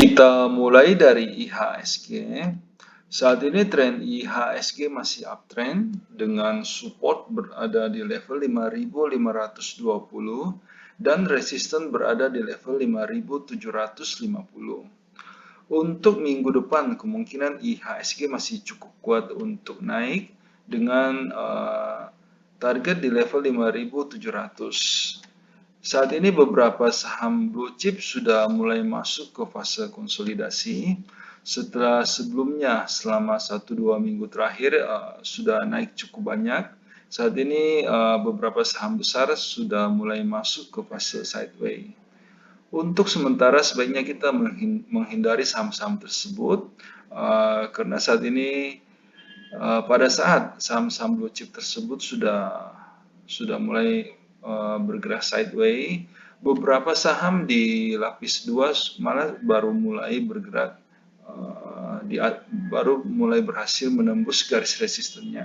Kita mulai dari IHSG. Saat ini tren IHSG masih uptrend dengan support berada di level 5.520 dan resisten berada di level 5.750. Untuk minggu depan kemungkinan IHSG masih cukup kuat untuk naik dengan target di level 5.700. Saat ini beberapa saham blue chip sudah mulai masuk ke fase konsolidasi setelah sebelumnya selama 1-2 minggu terakhir sudah naik cukup banyak. Saat ini beberapa saham besar sudah mulai masuk ke fase sideways. Untuk sementara sebaiknya kita menghindari saham-saham tersebut karena saat ini pada saat saham-saham blue chip tersebut sudah mulai bergerak sideways, beberapa saham di lapis 2 malah baru mulai bergerak, baru mulai berhasil menembus garis resistennya.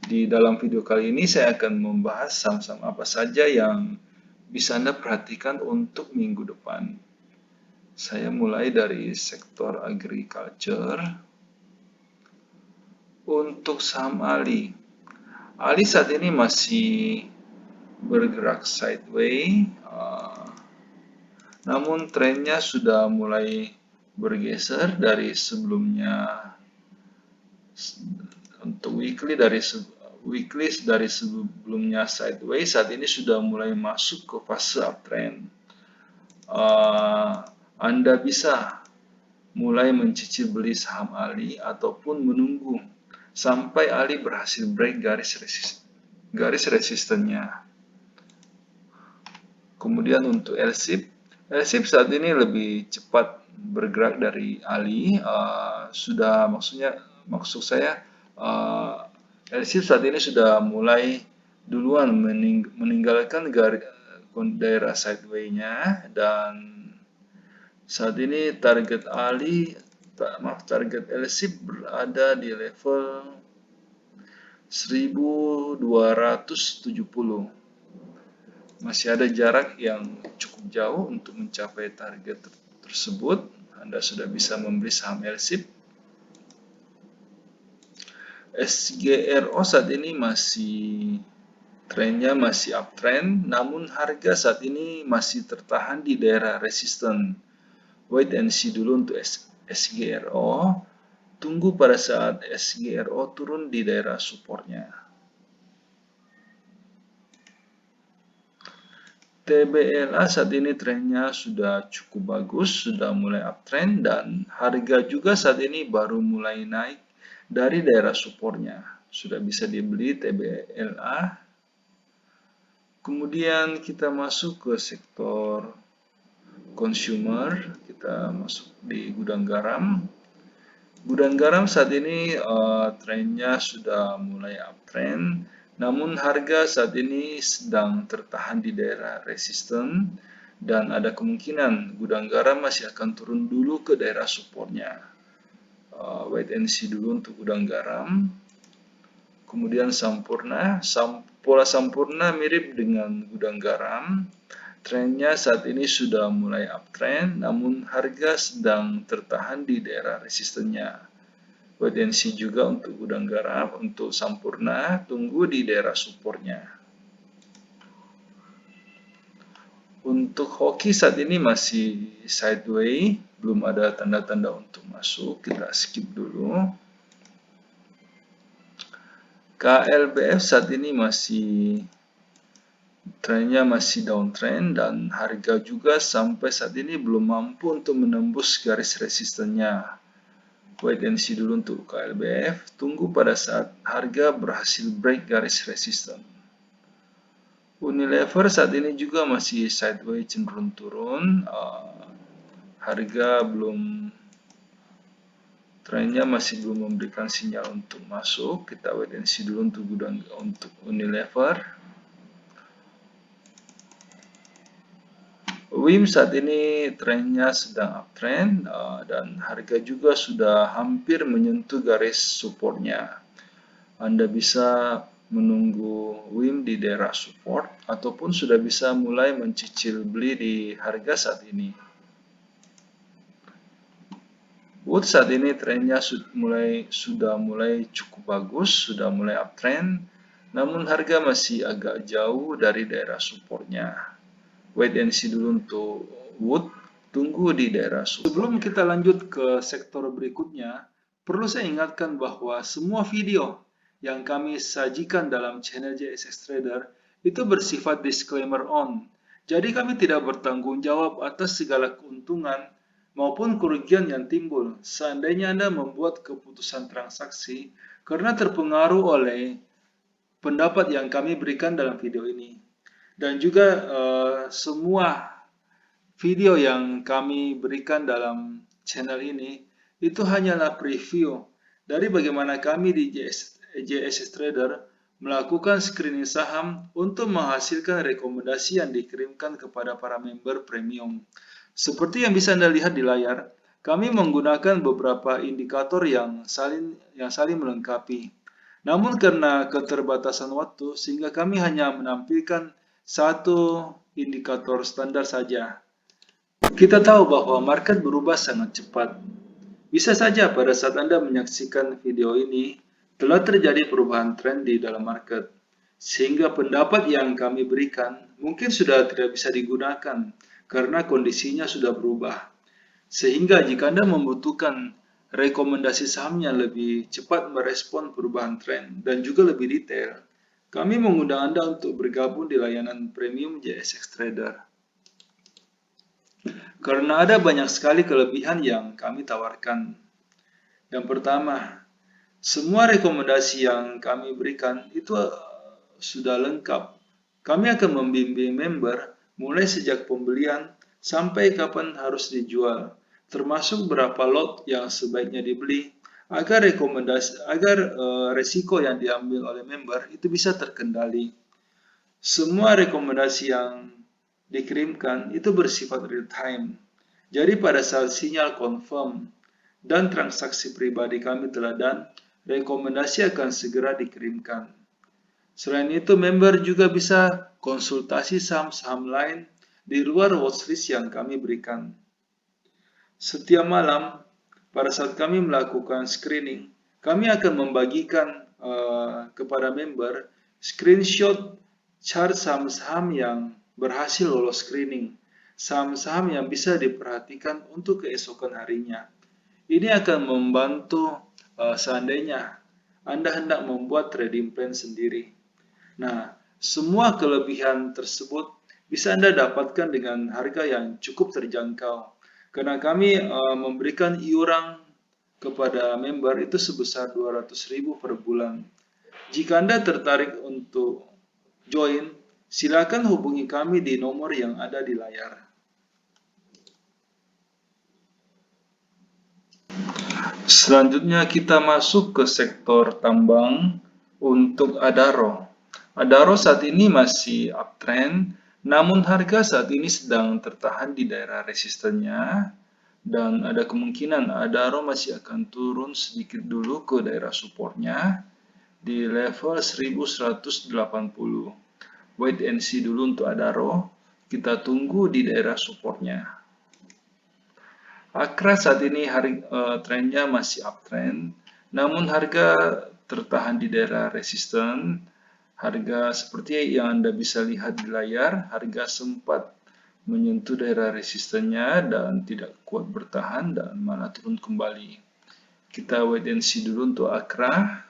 Di dalam video kali ini saya akan membahas saham-saham apa saja yang bisa Anda perhatikan untuk minggu depan. Saya mulai dari sektor agriculture. Untuk saham Ali saat ini masih bergerak sideways, namun trennya sudah mulai bergeser dari sebelumnya. Untuk weekly dari sebelumnya sideways, saat ini sudah mulai masuk ke fase uptrend. Anda bisa mulai mencicil beli saham Ali ataupun menunggu sampai Ali berhasil break garis resistennya. Kemudian untuk LSIP saat ini lebih cepat bergerak dari Ali. Maksud saya LSIP saat ini sudah mulai duluan meninggalkan daerah sideways-nya, dan saat ini target LSIP berada di level 1270. Masih ada jarak yang cukup jauh untuk mencapai target tersebut. Anda sudah bisa membeli saham LSIP. SGRO saat ini trennya masih uptrend, namun harga saat ini masih tertahan di daerah resisten. Wait and see dulu untuk SGRO. Tunggu pada saat SGRO turun di daerah supportnya. TBLA saat ini trennya sudah cukup bagus, sudah mulai uptrend, dan harga juga saat ini baru mulai naik dari daerah supportnya. Sudah bisa dibeli TBLA. Kemudian kita masuk ke sektor consumer, kita masuk di gudang garam. Gudang garam saat ini trennya sudah mulai uptrend, namun harga saat ini sedang tertahan di daerah resisten dan ada kemungkinan gudang garam masih akan turun dulu ke daerah supportnya. Wait and see dulu untuk gudang garam. Kemudian pola Sampurna mirip dengan gudang garam. Trennya saat ini sudah mulai uptrend, namun harga sedang tertahan di daerah resistennya. Wait and see juga untuk gudang garam. Untuk Sampurna, tunggu di daerah supportnya. Untuk hoki saat ini masih sideways, belum ada tanda-tanda untuk masuk. Kita skip dulu. KLBF saat ini trennya masih downtrend dan harga juga sampai saat ini belum mampu untuk menembus garis resistennya. Wait and see dulu untuk KLBF. Tunggu pada saat harga berhasil break garis resisten. Unilever saat ini juga masih sideways cenderung turun. Trennya masih belum memberikan sinyal untuk masuk. Kita wait and see dulu untuk Unilever. WIM saat ini trennya sedang uptrend dan harga juga sudah hampir menyentuh garis supportnya. Anda bisa menunggu WIM di daerah support ataupun sudah bisa mulai mencicil beli di harga saat ini. Wood saat ini trennya sudah mulai cukup bagus, sudah mulai uptrend, namun harga masih agak jauh dari daerah supportnya. Wait and see dulu untuk Wood, tunggu di daerah support. Sebelum kita lanjut ke sektor berikutnya, perlu saya ingatkan bahwa semua video yang kami sajikan dalam channel JSX Trader itu bersifat disclaimer on. Jadi kami tidak bertanggung jawab atas segala keuntungan maupun kerugian yang timbul seandainya Anda membuat keputusan transaksi karena terpengaruh oleh pendapat yang kami berikan dalam video ini. Dan juga semua video yang kami berikan dalam channel ini itu hanyalah preview dari bagaimana kami di JSX Trader melakukan screening saham untuk menghasilkan rekomendasi yang dikirimkan kepada para member premium. Seperti yang bisa Anda lihat di layar, kami menggunakan beberapa indikator yang saling melengkapi. Namun karena keterbatasan waktu, sehingga kami hanya menampilkan satu indikator standar saja. Kita tahu bahwa market berubah sangat cepat. Bisa saja pada saat Anda menyaksikan video ini, telah terjadi perubahan tren di dalam market. Sehingga pendapat yang kami berikan mungkin sudah tidak bisa digunakan karena kondisinya sudah berubah. Sehingga jika Anda membutuhkan rekomendasi saham yang lebih cepat merespon perubahan tren dan juga lebih detail, kami mengundang Anda untuk bergabung di layanan premium JSX Trader. Karena ada banyak sekali kelebihan yang kami tawarkan. Yang pertama, semua rekomendasi yang kami berikan itu sudah lengkap. Kami akan membimbing member mulai sejak pembelian sampai kapan harus dijual, termasuk berapa lot yang sebaiknya dibeli agar resiko yang diambil oleh member itu bisa terkendali. Semua rekomendasi yang dikirimkan itu bersifat real time. Jadi pada saat sinyal confirm dan transaksi pribadi kami telah done, rekomendasi akan segera dikirimkan. Selain itu, member juga bisa konsultasi saham-saham lain di luar watchlist yang kami berikan. Setiap malam, pada saat kami melakukan screening, kami akan membagikan kepada member screenshot chart saham-saham yang berhasil lolos screening, saham-saham yang bisa diperhatikan untuk keesokan harinya. Ini akan membantu seandainya Anda hendak membuat trading plan sendiri. Nah, semua kelebihan tersebut bisa Anda dapatkan dengan harga yang cukup terjangkau. Karena kami memberikan iuran kepada member itu sebesar 200.000 per bulan. Jika Anda tertarik untuk join, silakan hubungi kami di nomor yang ada di layar. Selanjutnya kita masuk ke sektor tambang untuk Adaro. Adaro saat ini masih uptrend, namun harga saat ini sedang tertahan di daerah resistennya dan ada kemungkinan Adaro masih akan turun sedikit dulu ke daerah supportnya di level 1180. Wait and see dulu untuk Adaro, kita tunggu di daerah supportnya. Akra saat ini trennya masih uptrend, namun harga tertahan di daerah resisten. Harga seperti yang Anda bisa lihat di layar, harga sempat menyentuh daerah resistennya dan tidak kuat bertahan dan malah turun kembali. Kita wait and see dulu untuk Akra.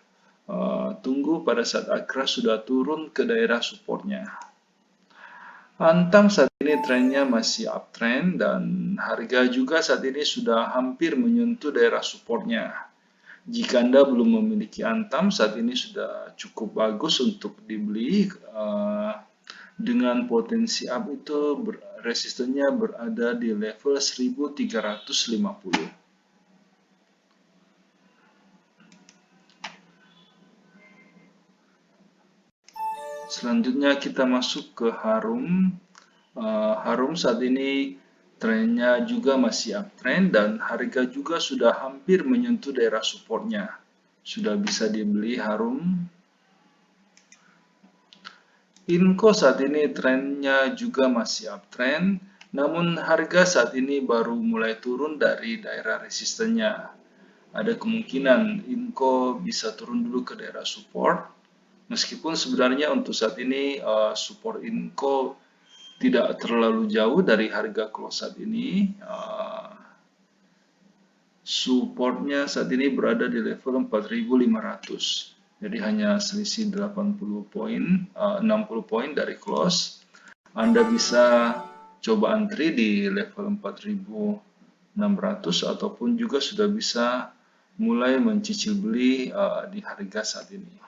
Tunggu pada saat Akra sudah turun ke daerah supportnya. Antam saat ini trennya masih uptrend dan harga juga saat ini sudah hampir menyentuh daerah supportnya. Jika Anda belum memiliki Antam, saat ini sudah cukup bagus untuk dibeli dengan potensi up itu resistennya berada di level 1350. Selanjutnya kita masuk ke Harum. Harum saat ini trennya juga masih uptrend dan harga juga sudah hampir menyentuh daerah supportnya. Sudah bisa dibeli Harum. Inco saat ini trennya juga masih uptrend, Namun harga saat ini baru mulai turun dari daerah resistennya. Ada kemungkinan INCO bisa turun dulu ke daerah support. Meskipun sebenarnya untuk saat ini support INCO tidak terlalu jauh dari harga close saat ini. Supportnya saat ini berada di level 4.500. Jadi hanya selisih 80 poin, 60 poin dari close. Anda bisa coba antri di level 4.600 ataupun juga sudah bisa mulai mencicil beli di harga saat ini.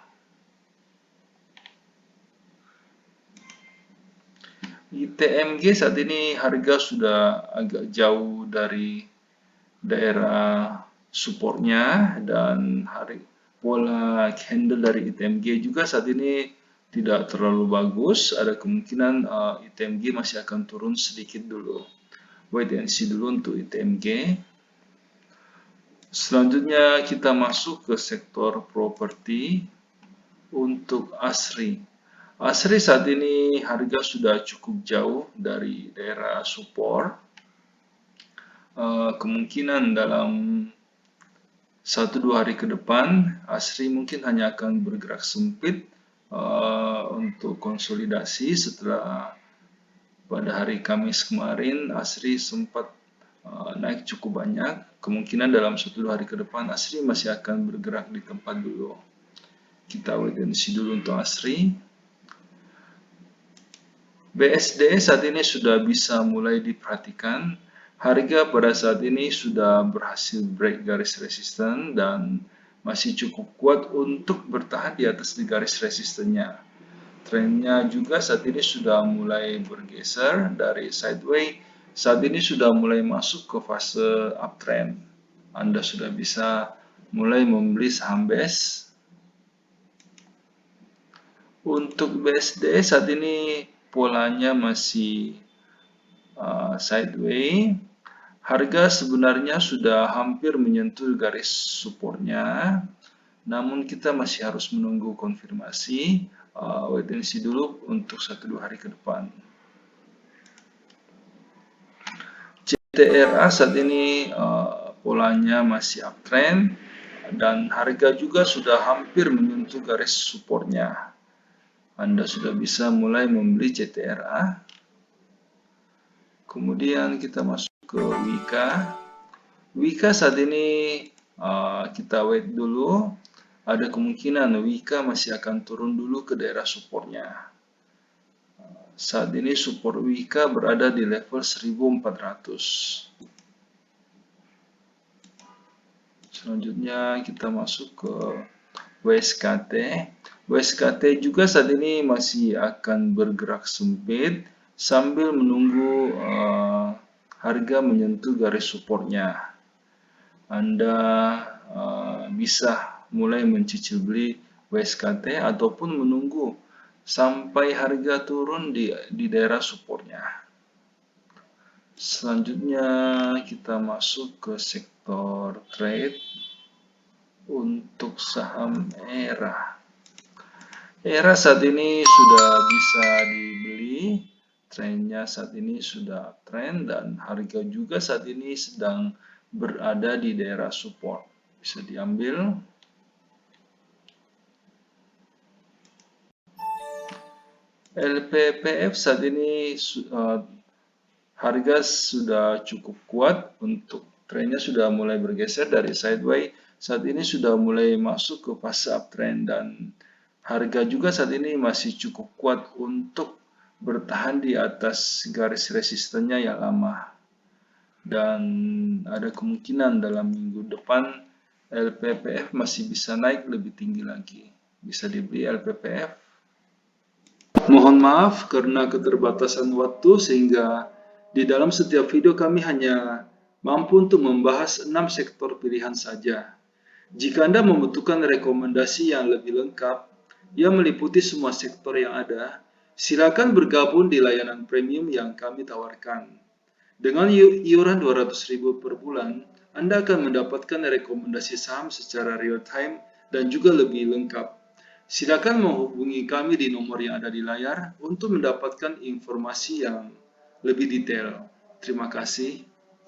ITMG saat ini harga sudah agak jauh dari daerah supportnya, dan pola candle dari ITMG juga saat ini tidak terlalu bagus. Ada kemungkinan ITMG masih akan turun sedikit dulu. Wait and see dulu untuk ITMG. Selanjutnya kita masuk ke sektor properti. Untuk ASRI. ASRI saat ini harga sudah cukup jauh dari daerah support. Kemungkinan dalam 1-2 hari ke depan, ASRI mungkin hanya akan bergerak sempit untuk konsolidasi. Setelah pada hari Kamis kemarin, ASRI sempat naik cukup banyak. Kemungkinan dalam 1-2 hari ke depan, ASRI masih akan bergerak di tempat dulu. Kita wait and see dulu untuk ASRI. BSD saat ini sudah bisa mulai diperhatikan. Harga pada saat ini sudah berhasil break garis resisten dan masih cukup kuat untuk bertahan di atas di garis resistennya. Trennya juga saat ini sudah mulai bergeser dari sideways. Saat ini sudah mulai masuk ke fase uptrend. Anda sudah bisa mulai membeli saham BES. Untuk BSD saat ini polanya masih sideways. Harga sebenarnya sudah hampir menyentuh garis supportnya, namun kita masih harus menunggu konfirmasi. Wait and see dulu untuk 1-2 hari ke depan. CTRA saat ini polanya masih uptrend dan harga juga sudah hampir menyentuh garis supportnya. Anda sudah bisa mulai membeli CTRA. Kemudian kita masuk ke Wika. Wika saat ini kita wait dulu. Ada kemungkinan Wika masih akan turun dulu ke daerah supportnya. Saat ini support Wika berada di level 1400. Selanjutnya kita masuk ke WSKT. WSKT juga saat ini masih akan bergerak sempit sambil menunggu harga menyentuh garis supportnya. Anda bisa mulai mencicil beli WSKT ataupun menunggu sampai harga turun di daerah supportnya. Selanjutnya kita masuk ke sektor trade untuk saham ERA. ERA saat ini sudah bisa dibeli, trennya saat ini sudah uptrend dan harga juga saat ini sedang berada di daerah support. Bisa diambil. LPPF saat ini harga sudah cukup kuat, untuk trennya sudah mulai bergeser dari sideways. Saat ini sudah mulai masuk ke fase uptrend dan harga juga saat ini masih cukup kuat untuk bertahan di atas garis resistennya yang lama. Dan ada kemungkinan dalam minggu depan LPPF masih bisa naik lebih tinggi lagi. Bisa dibeli LPPF. Mohon maaf karena keterbatasan waktu sehingga di dalam setiap video kami hanya mampu untuk membahas 6 sektor pilihan saja. Jika Anda membutuhkan rekomendasi yang lebih lengkap, yang meliputi semua sektor yang ada, silakan bergabung di layanan premium yang kami tawarkan. Dengan iuran 200.000 per bulan, Anda akan mendapatkan rekomendasi saham secara real time dan juga lebih lengkap. Silakan menghubungi kami di nomor yang ada di layar untuk mendapatkan informasi yang lebih detail. Terima kasih.